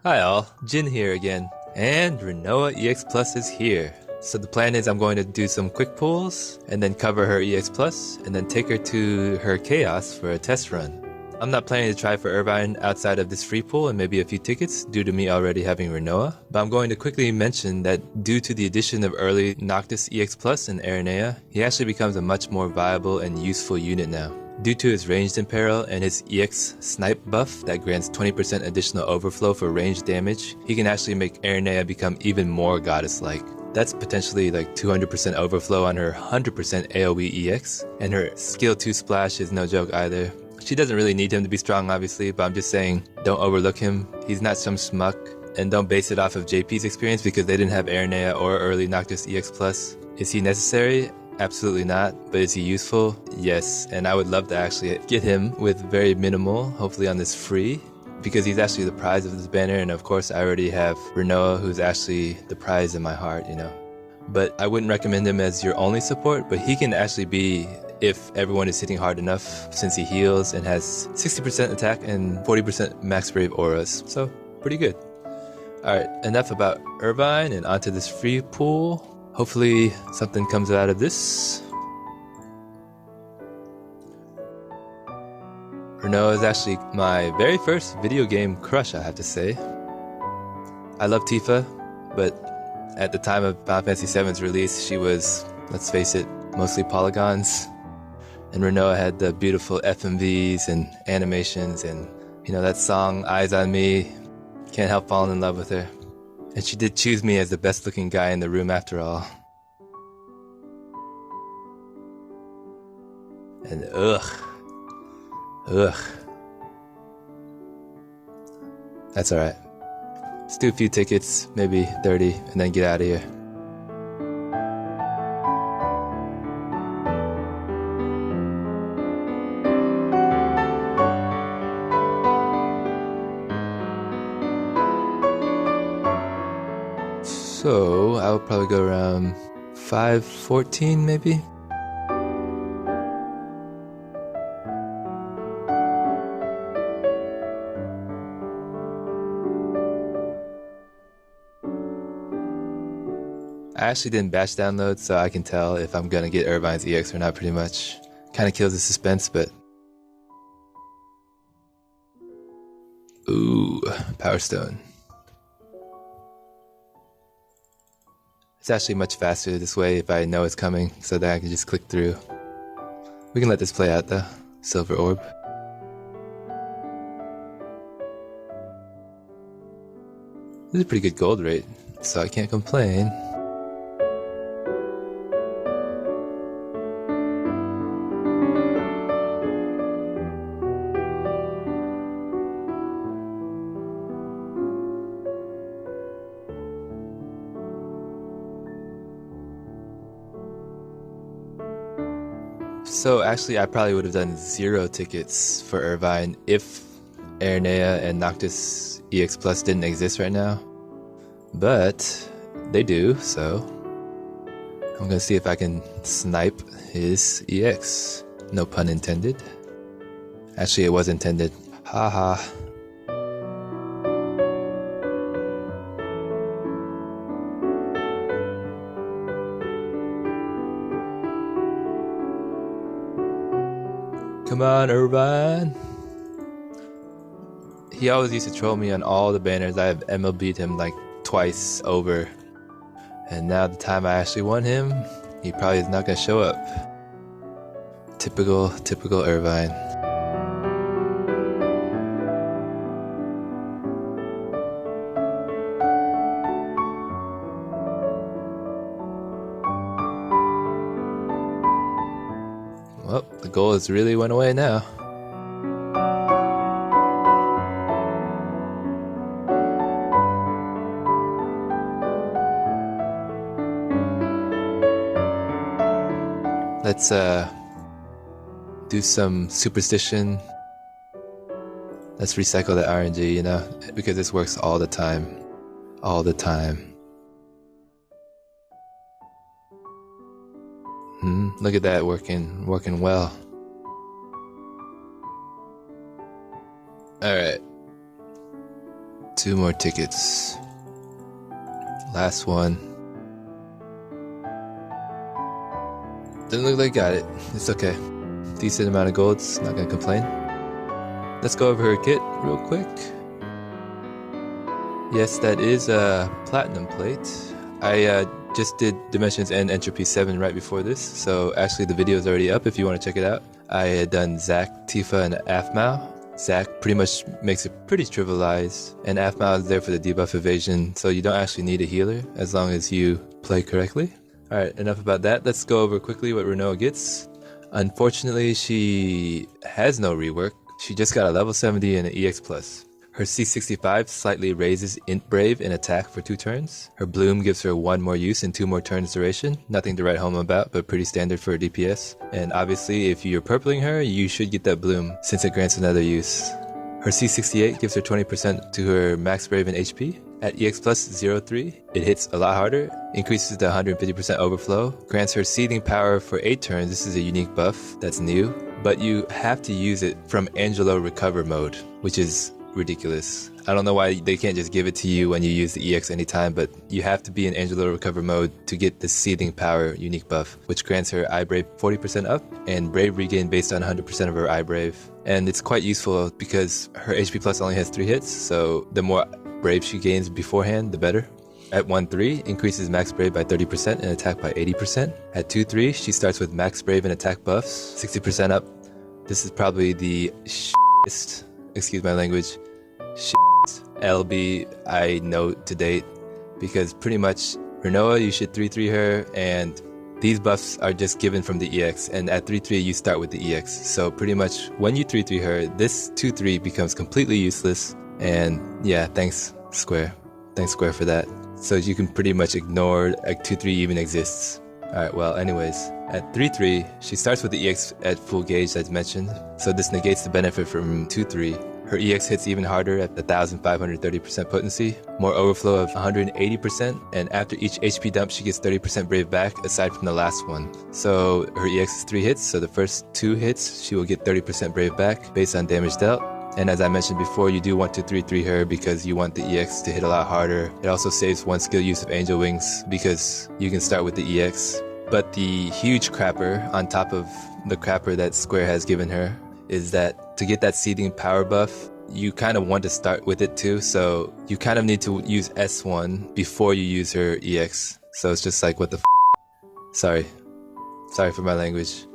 Hi all, Jin here again, and Rinoa EX Plus is here. So the plan is I'm going to do some quick pulls, and then cover her EX Plus, and then take her to her Chaos for a test run. I'm not planning to try for Irvine outside of this free pool and maybe a few tickets due to me already having Rinoa, but I'm going to quickly mention that due to the addition of early Noctis EX Plus and Aranea, he actually becomes a much more viable and useful unit now. Due to his ranged imperil and his EX snipe buff that grants 20% additional overflow for ranged damage, he can actually make Aranea become even more goddess-like. That's potentially like 200% overflow on her 100% AoE EX, and her skill 2 splash is no joke either. She doesn't really need him to be strong obviously, but I'm just saying don't overlook him. He's not some schmuck, and don't base it off of JP's experience because they didn't have Aranea or early Noctis EX+. Is he necessary? Absolutely not, but is he useful? Yes, and I would love to actually get him with very minimal, hopefully on this free, because he's actually the prize of this banner, and of course I already have Rinoa, who's actually the prize in my heart, you know. But I wouldn't recommend him as your only support, but he can actually be if everyone is hitting hard enough, since he heals and has 60% attack and 40% max brave auras, so pretty good. Alright, enough about Irvine and onto this free pool. Hopefully something comes out of this. Rinoa is actually my very first video game crush, I have to say. I love Tifa, but at the time of Final Fantasy VII's release, she was, let's face it, mostly polygons. And Rinoa had the beautiful FMVs and animations and, you know, that song, Eyes on Me. Can't help falling in love with her. And she did choose me as the best looking guy in the room after all. And ugh. That's alright. Let's do a few tickets, maybe 30, and then get out of here. So I would probably go around 514 maybe. I actually didn't batch download, so I can tell if I'm gonna get Irvine's EX or not pretty much. Kinda kills the suspense, but... Ooh, Power Stone. It's actually much faster this way if I know it's coming, so that I can just click through. We can let this play out though. Silver Orb. This is a pretty good gold rate, so I can't complain. So actually I probably would have done 0 tickets for Irvine if Aranea and Noctis EX Plus didn't exist right now. But they do, so I'm gonna see if I can snipe his EX. No pun intended. Actually it was intended. Haha. Come on, Irvine. He always used to troll me on all the banners. I have MLB'd him like twice over. And now the time I actually won him, he probably is not gonna show up. Typical Irvine. Well, the goal has really went away now. Let's do some superstition. Let's recycle that RNG, you know, because this works all the time. All the time. Look at that, working well. Alright. 2 more tickets. Last one. Doesn't look like got it. It's okay. Decent amount of golds, not gonna complain. Let's go over her kit real quick. Yes, that is a platinum plate. I just did Dimensions and Entropy 7 right before this, so actually the video is already up if you want to check it out. I had done Zac, Tifa, and Aphmau. Zac pretty much makes it pretty trivialized, and Aphmau is there for the debuff evasion, so you don't actually need a healer as long as you play correctly. Alright, enough about that. Let's go over quickly what Rinoa gets. Unfortunately, she has no rework. She just got a level 70 and an EX+. Her C65 slightly raises Int Brave in attack for 2 turns. Her Bloom gives her 1 more use and 2 more turns duration. Nothing to write home about, but pretty standard for a DPS. And obviously, if you're purpling her, you should get that Bloom, since it grants another use. Her C68 gives her 20% to her Max Brave and HP. At EX+ 03, it hits a lot harder, increases to 150% overflow, grants her Seething Power for 8 turns. This is a unique buff that's new, but you have to use it from Angelo Recover mode, which is ridiculous. I don't know why they can't just give it to you when you use the EX anytime, but you have to be in Angelo Recover mode to get the Seething Power unique buff, which grants her Eye Brave 40% up and Brave Regain based on 100% of her Eye Brave. And it's quite useful because her HP plus only has 3 hits, so the more Brave she gains beforehand, the better. At 1-3, increases Max Brave by 30% and attack by 80%. At 2-3, she starts with Max Brave and attack buffs, 60% up. This is probably the shittiest, excuse my language, LB I know to date, because pretty much Rinoa, you should 3-3 her, and these buffs are just given from the EX, and at 3-3 you start with the EX. So pretty much when you 3-3 her, this 2-3 becomes completely useless, and yeah, thanks Square. Thanks Square for that. So you can pretty much ignore like 2-3 even exists. Alright, well anyways, at 3-3, she starts with the EX at full gauge as mentioned, so this negates the benefit from 2-3. Her EX hits even harder at 1,530% potency, more overflow of 180%, and after each HP dump she gets 30% Brave back aside from the last one. So her EX is 3 hits, so the first 2 hits she will get 30% Brave back based on damage dealt. And as I mentioned before, you do want to 3-3 her because you want the EX to hit a lot harder. It also saves 1 skill use of Angel Wings because you can start with the EX. But the huge crapper on top of the crapper that Square has given her is that to get that Seething Power buff, you kind of want to start with it too, so you kind of need to use S1 before you use her EX. So it's just like, what the f***? Sorry for my language.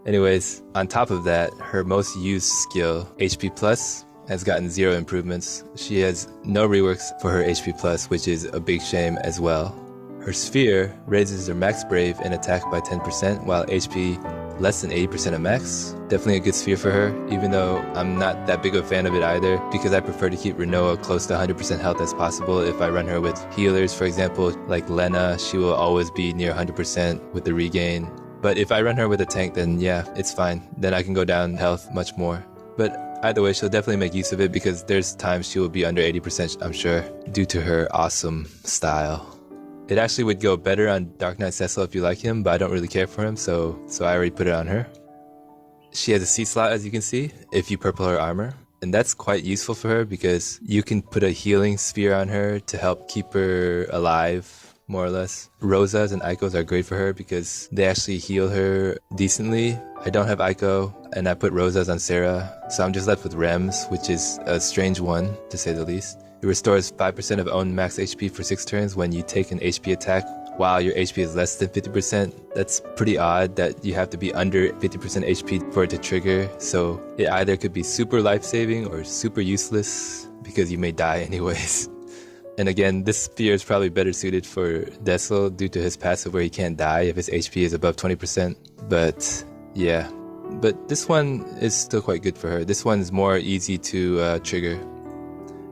Anyways, on top of that, her most used skill, HP Plus, has gotten 0 improvements. She has no reworks for her HP Plus, which is a big shame as well. Her Sphere raises her Max Brave and attack by 10%, while HP less than 80% of max. Definitely a good sphere for her, even though I'm not that big of a fan of it either, because I prefer to keep Rinoa close to 100% health as possible. If I run her with healers, for example, like Lena, she will always be near 100% with the regain. But if I run her with a tank, then yeah, it's fine. Then I can go down health much more. But either way, she'll definitely make use of it because there's times she will be under 80%, I'm sure, due to her awesome style. It actually would go better on Dark Knight Cecil if you like him, but I don't really care for him, so I already put it on her. She has a C slot, as you can see, if you purple her armor. And that's quite useful for her because you can put a healing sphere on her to help keep her alive, more or less. Rosas and Icos are great for her because they actually heal her decently. I don't have Ico, and I put Rosas on Sarah, so I'm just left with Rems, which is a strange one, to say the least. It restores 5% of own max HP for 6 turns when you take an HP attack while your HP is less than 50%. That's pretty odd that you have to be under 50% HP for it to trigger, so it either could be super life-saving or super useless because you may die anyways. And again, this sphere is probably better suited for Decil due to his passive where he can't die if his HP is above 20%. But yeah, but this one is still quite good for her. This one is more easy to trigger.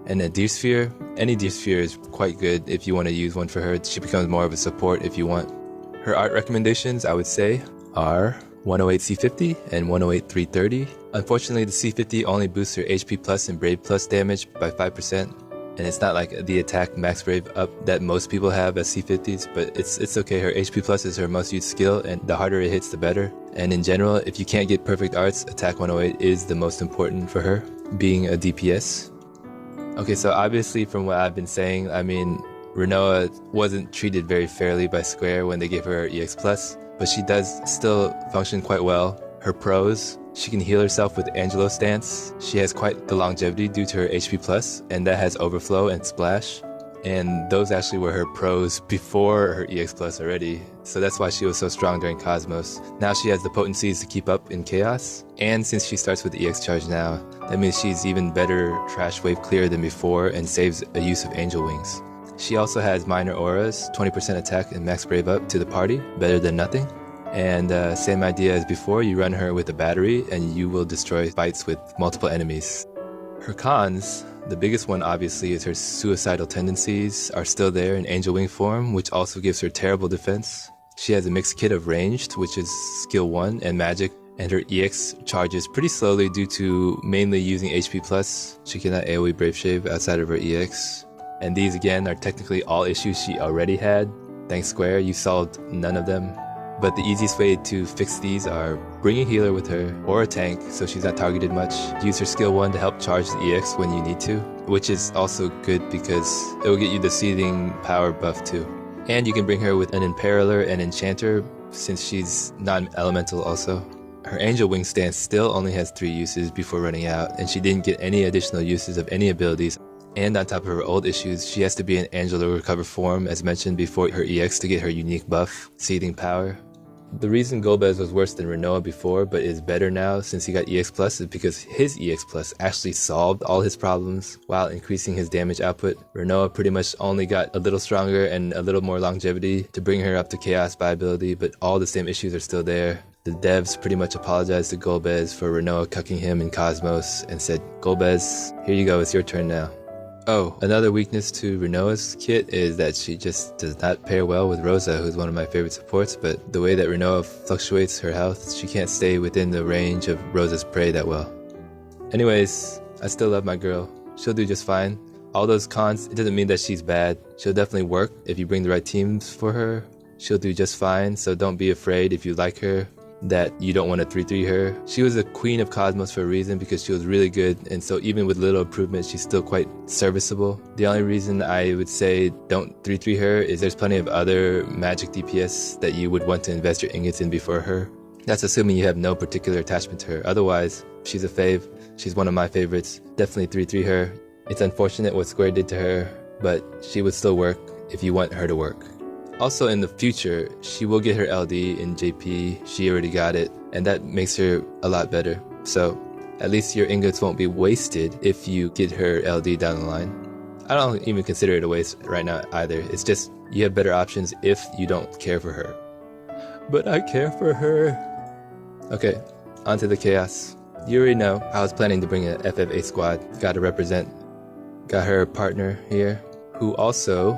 And a Deer Sphere, any Deer Sphere is quite good if you want to use one for her. She becomes more of a support if you want. Her art recommendations, I would say, are 108 C50 and 108 330. Unfortunately, the C50 only boosts her HP plus and Brave plus damage by 5%. And it's not like the attack max Brave up that most people have as C50s, but it's okay. Her HP plus is her most used skill, and the harder it hits, the better. And in general, if you can't get perfect arts, attack 108 is the most important for her, being a DPS. Okay, so obviously from what I've been saying, I mean, Rinoa wasn't treated very fairly by Square when they gave her EX+, but she does still function quite well. Her pros, she can heal herself with Angelo stance. She has quite the longevity due to her HP+, and that has overflow and splash. And those actually were her pros before her EX+ already. So that's why she was so strong during Cosmos. Now she has the potencies to keep up in Chaos. And since she starts with the EX charge now, that means she's even better trash wave clear than before and saves a use of Angel Wings. She also has minor auras, 20% attack and max brave up to the party, better than nothing. And same idea as before, you run her with a battery and you will destroy fights with multiple enemies. Her cons, the biggest one obviously is her suicidal tendencies are still there in Angel Wing form, which also gives her terrible defense. She has a mixed kit of ranged, which is skill 1, and magic, and her EX charges pretty slowly due to mainly using HP+. She cannot AoE Brave Shave outside of her EX. And these again are technically all issues she already had. Thanks Square, you solved none of them. But the easiest way to fix these are bring a healer with her, or a tank so she's not targeted much. Use her skill 1 to help charge the EX when you need to, which is also good because it will get you the seething power buff too. And you can bring her with an Imperiler and Enchanter since she's non-elemental also. Her Angel Wing stance still only has 3 uses before running out, and she didn't get any additional uses of any abilities. And on top of her old issues, she has to be in Angelo Recover form as mentioned before her EX to get her unique buff, Seething Power. The reason Golbez was worse than Rinoa before but is better now since he got EX+ is because his EX+ actually solved all his problems while increasing his damage output. Rinoa pretty much only got a little stronger and a little more longevity to bring her up to Chaos viability, but all the same issues are still there. The devs pretty much apologized to Golbez for Rinoa cucking him in Cosmos and said, Golbez, here you go, it's your turn now. Oh, another weakness to Rinoa's kit is that she just does not pair well with Rosa, who's one of my favorite supports, but the way that Rinoa fluctuates her health, she can't stay within the range of Rosa's prey that well. Anyways, I still love my girl. She'll do just fine. All those cons, it doesn't mean that she's bad. She'll definitely work if you bring the right teams for her. She'll do just fine, so don't be afraid if you like her that you don't want to 3-3 her. She was a queen of Cosmos for a reason because she was really good, and so even with little improvement she's still quite serviceable. The only reason I would say don't 3-3 her is there's plenty of other magic DPS that you would want to invest your ingots in before her. That's assuming you have no particular attachment to her. Otherwise, she's a fave. She's one of my favorites. Definitely 3-3 her. It's unfortunate what Square did to her, but she would still work if you want her to work. Also in the future, she will get her LD in JP, she already got it, and that makes her a lot better. So at least your ingots won't be wasted if you get her LD down the line. I don't even consider it a waste right now either, it's just you have better options if you don't care for her. But I care for her. Okay, on to the Chaos. You already know, I was planning to bring a FF8 squad, gotta represent. Got her partner here, who also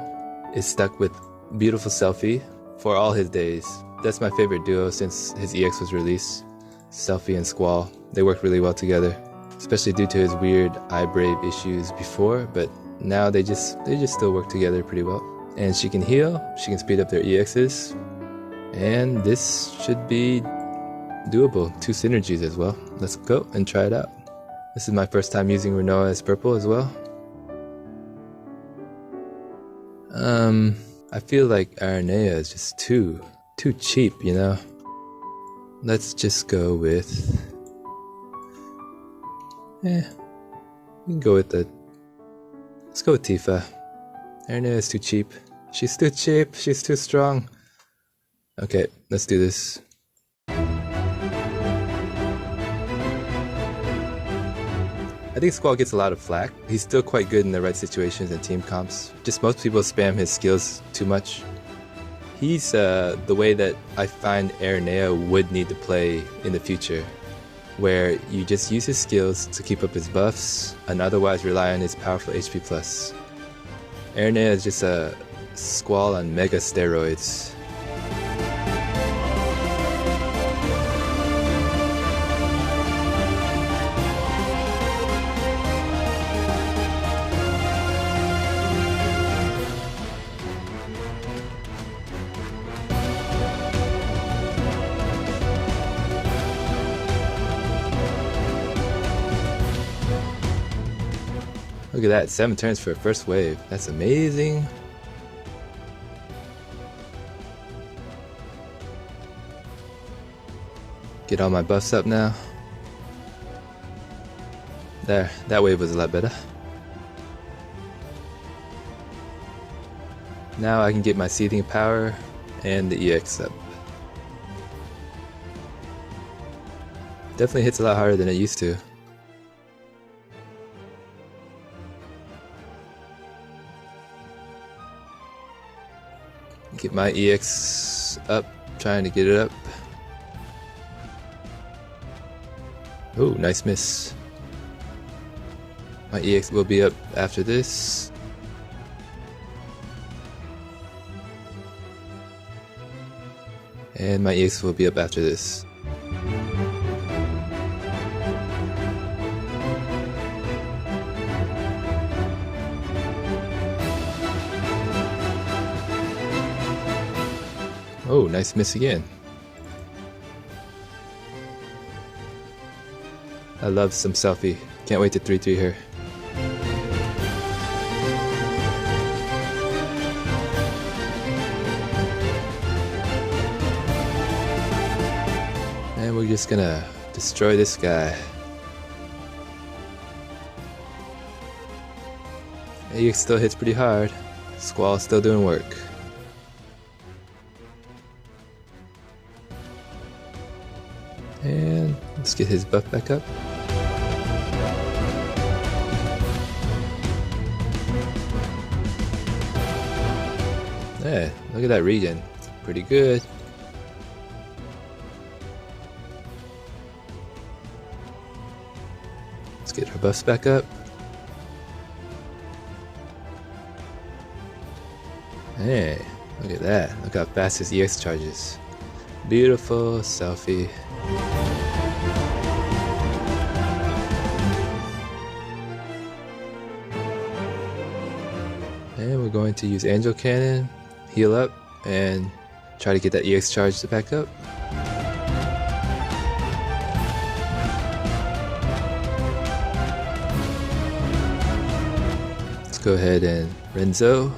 is stuck with Beautiful Selfie for all his days. That's my favorite duo since his EX was released. Selfie and Squall, they work really well together, especially due to his weird eye brave issues before, but now they just still work together pretty well. And she can heal, she can speed up their EXs, and this should be doable. 2 synergies as well. Let's go and try it out. This is my first time using Rinoa as purple as well. I feel like Aranea is just too cheap, you know? Let's just go with... we can go with the... Let's go with Tifa. Aranea is too cheap. She's too cheap, she's too strong. Okay, let's do this. I think Squall gets a lot of flack. He's still quite good in the right situations and team comps. Just most people spam his skills too much. He's the way that I find Aranea would need to play in the future, where you just use his skills to keep up his buffs and otherwise rely on his powerful HP+. Aranea is just a Squall on mega steroids. Look at that, 7 turns for a first wave. That's amazing. Get all my buffs up now. There, that wave was a lot better. Now I can get my seething power and the EX up. Definitely hits a lot harder than it used to. Get my EX up, trying to get it up. Oh, nice miss. My EX will be up after this. And my EX will be up after this. Oh, nice miss again. I love some selfie. Can't wait to 3-3 her. And we're just gonna destroy this guy. EX still hits pretty hard. Squall's still doing work. And let's get his buff back up. Yeah, look at that regen. Pretty good. Let's get her buffs back up. Hey, look at that. Look how fast his EX charges. Beautiful selfie. And we're going to use Angel Cannon, heal up, and try to get that EX charge to back up. Let's go ahead and Renzo.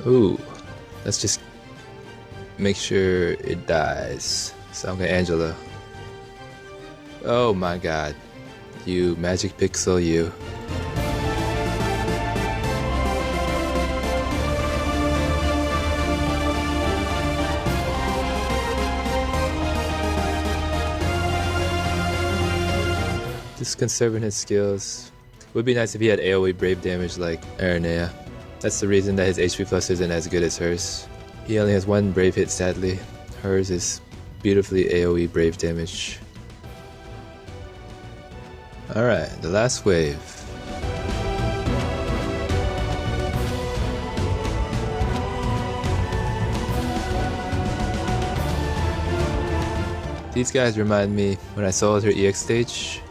Ooh, let's just make sure it dies. So I'm gonna Angela. Oh my god. You magic pixel, you. Just conserving his skills. Would be nice if he had AoE brave damage like Rinoa. That's the reason that his HP plus isn't as good as hers. He only has 1 brave hit sadly. Hers is beautifully AoE brave damage. Alright, the last wave. These guys remind me when I saw her EX stage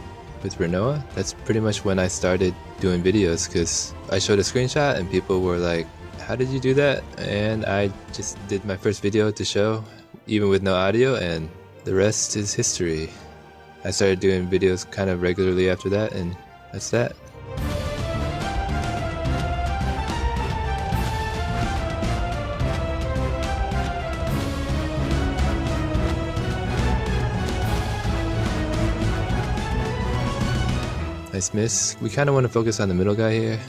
with Rinoa. That's pretty much when I started doing videos, because I showed a screenshot and people were like, how did you do that? And I just did my first video to show, even with no audio, and the rest is history. I started doing videos kind of regularly after that, and that's that. Nice miss. We kind of want to focus on the middle guy here,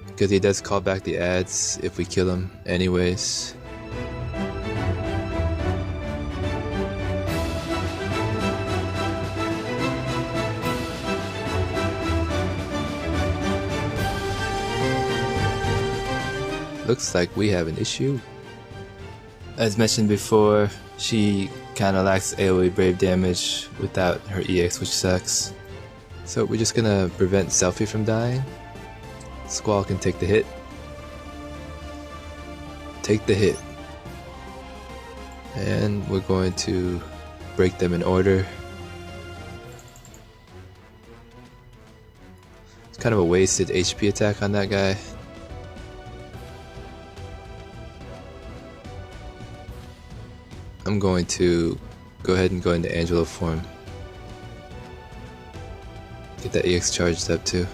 because he does call back the ads if we kill him anyways. Looks like we have an issue. As mentioned before, she kind of lacks AoE brave damage without her EX, which sucks. So we're just gonna prevent Selfie from dying. Squall can take the hit. take the hit. And we're going to break them in order. It's kind of a wasted HP attack on that guy. I'm going to go ahead and go into Angelo form. Get that EX charged up too.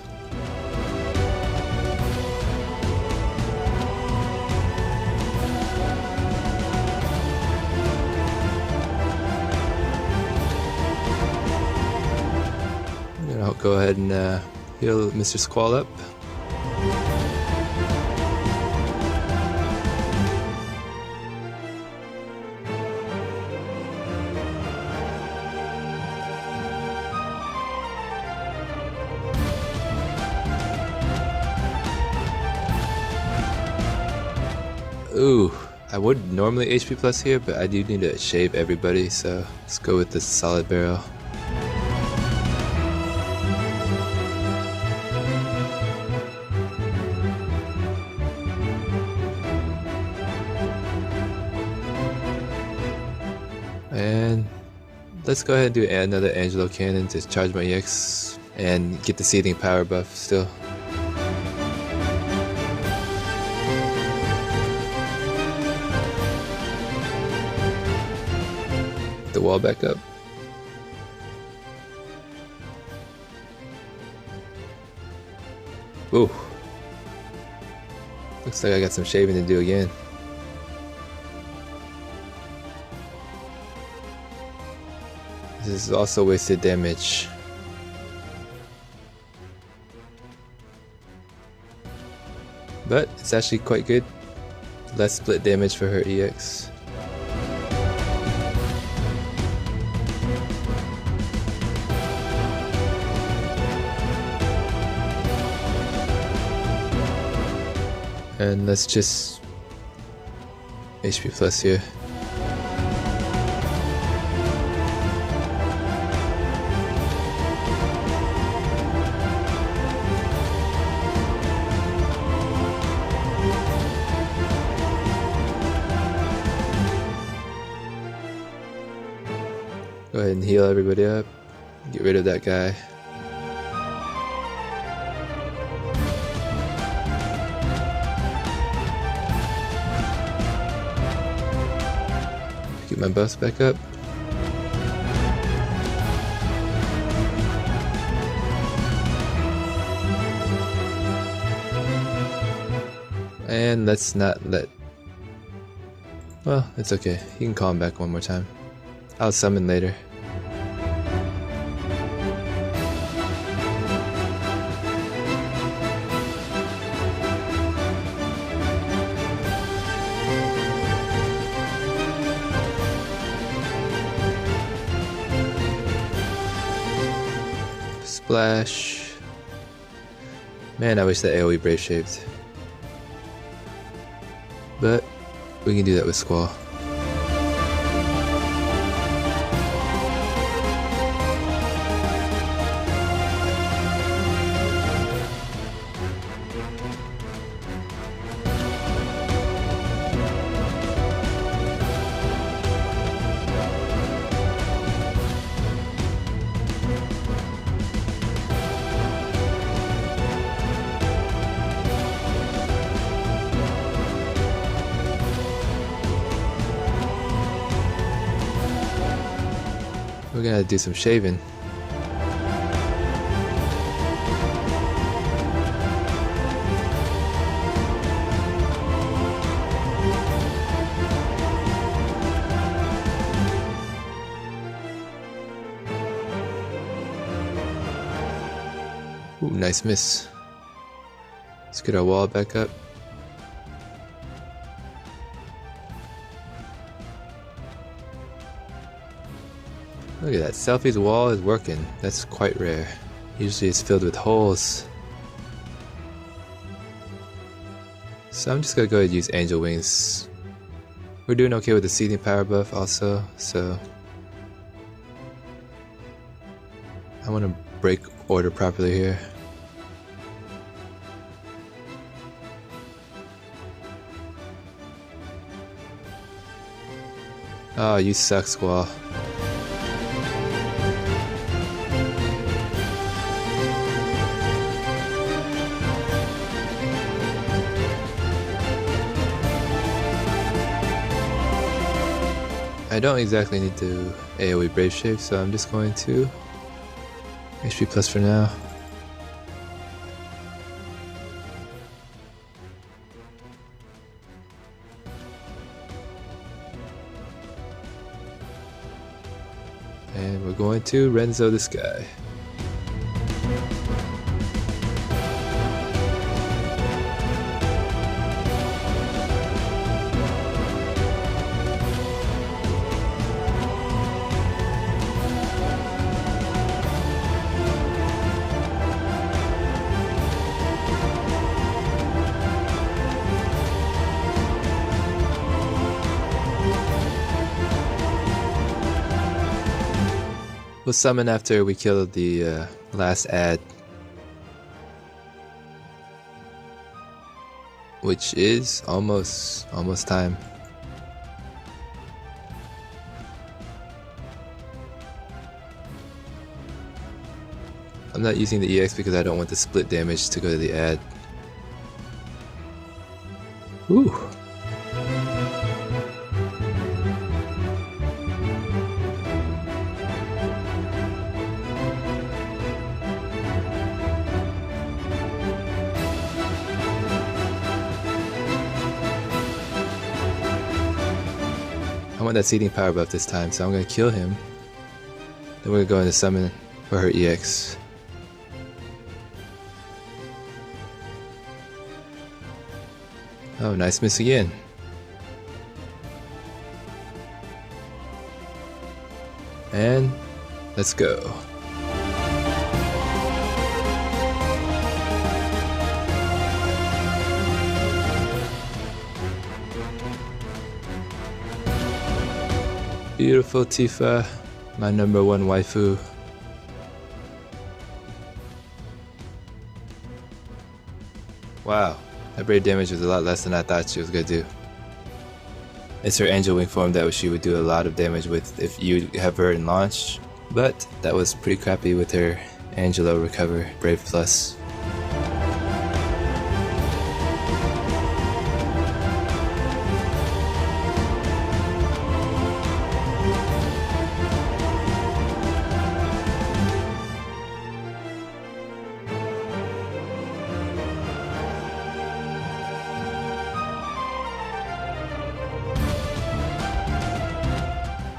I'm gonna go ahead and heal Mr. Squall up. Ooh, I would normally HP plus here, but I do need to shave everybody, so let's go with the solid barrel. And let's go ahead and do another Angelo cannon to charge my EX and get the seething power buff still. The wall back up. Ooh. Looks like I got some shaving to do again. This is also wasted damage. But it's actually quite good. Less split damage for her EX. And let's just HP plus here. Go ahead and heal everybody up. Get rid of that guy. Get my buffs back up. And let's not let... Well, it's okay. You can call him back one more time. I'll summon later. Splash. Man, I wish that AoE Brave Shaved. But we can do that with Squall. We're gonna do some shaving. Ooh, nice miss. Let's get our wall back up. Look at that, Selfie's wall is working. That's quite rare. Usually it's filled with holes. So I'm just gonna go ahead and use Angel Wings. We're doing okay with the seething power buff also, so I want to break order properly here. Oh, you suck, Squall. I don't exactly need to AoE Brave Shape, so I'm just going to HP plus for now. And we're going to Renzo this guy. We'll summon after we kill the last ad, which is almost time. I'm not using the EX because I don't want the split damage to go to the ad. Ooh. I want that seeding power buff this time, so I'm gonna kill him. Then we're gonna go into summon for her EX. Oh, nice miss again. And let's go. Beautiful Tifa, my #1 waifu. Wow, that brave damage was a lot less than I thought she was gonna do. It's her angel wing form that she would do a lot of damage with if you have her in launch, but that was pretty crappy with her Angelo recover brave plus.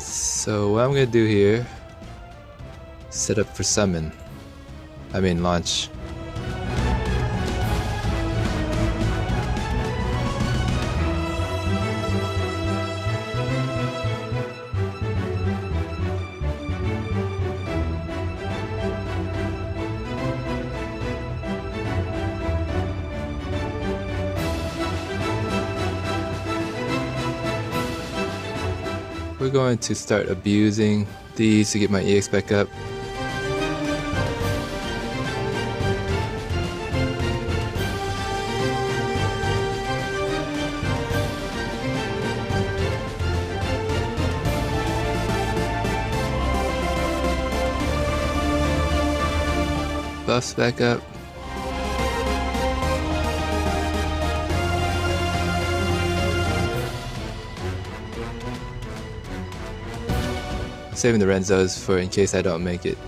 So what I'm gonna do here, set up for summon. I mean launch. We're going to start abusing these to get my EX back up. Buffs back up. Saving the Renzos for in case I don't make it.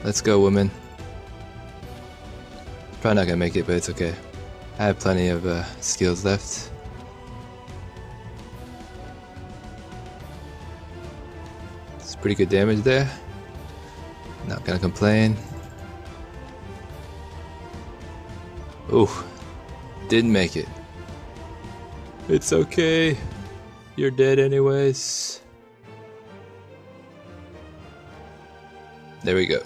Let's go, woman. Probably not gonna make it, but it's okay. I have plenty of skills left. It's pretty good damage there. Not gonna complain. Ooh, didn't make it. It's okay. You're dead anyways. There we go.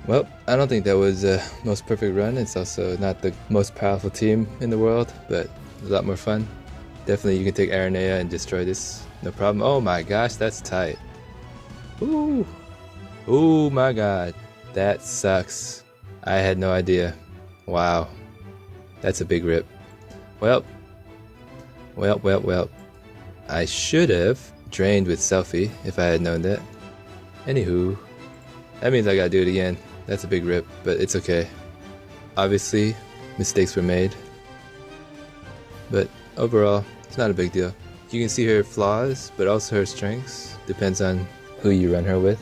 Well, I don't think that was the most perfect run. It's also not the most powerful team in the world, but a lot more fun. Definitely you can take Aranea and destroy this, no problem. Oh my gosh, that's tight. Ooh. Oh my god, that sucks. I had no idea. Wow, that's a big rip. Well. I should have drained with selfie if I had known that. Anywho, that means I gotta do it again. That's a big rip, but it's okay. Obviously, mistakes were made. But overall, it's not a big deal. You can see her flaws, but also her strengths. Depends on who you run her with.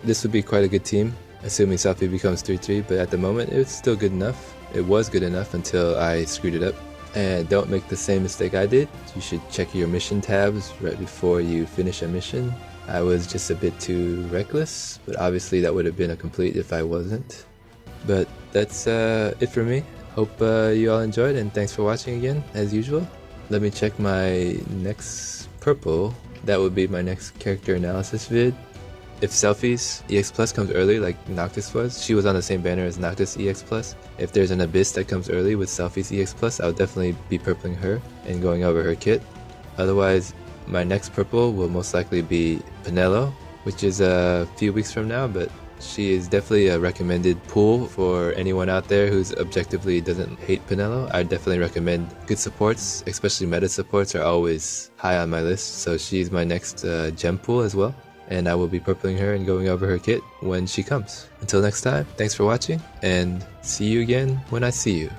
This would be quite a good team, assuming selfie becomes 3-3, but at the moment, it's still good enough. It was good enough until I screwed it up. And don't make the same mistake I did. You should check your mission tabs right before you finish a mission. I was just a bit too reckless, but obviously that would have been a complete if I wasn't. But that's it for me. Hope you all enjoyed, and thanks for watching again, as usual. Let me check my next purple. That would be my next character analysis vid. If Selfie's EX Plus comes early like Noctis was, she was on the same banner as Noctis EX Plus. If there's an Abyss that comes early with Selfie's EX Plus, I would definitely be purpling her and going over her kit. Otherwise, my next purple will most likely be Penelo, which is a few weeks from now, but she is definitely a recommended pull for anyone out there who's objectively doesn't hate Penelo. I definitely recommend good supports, especially meta supports are always high on my list, so she's my next gem pool as well. And I will be purpling her and going over her kit when she comes. Until next time, thanks for watching, and see you again when I see you.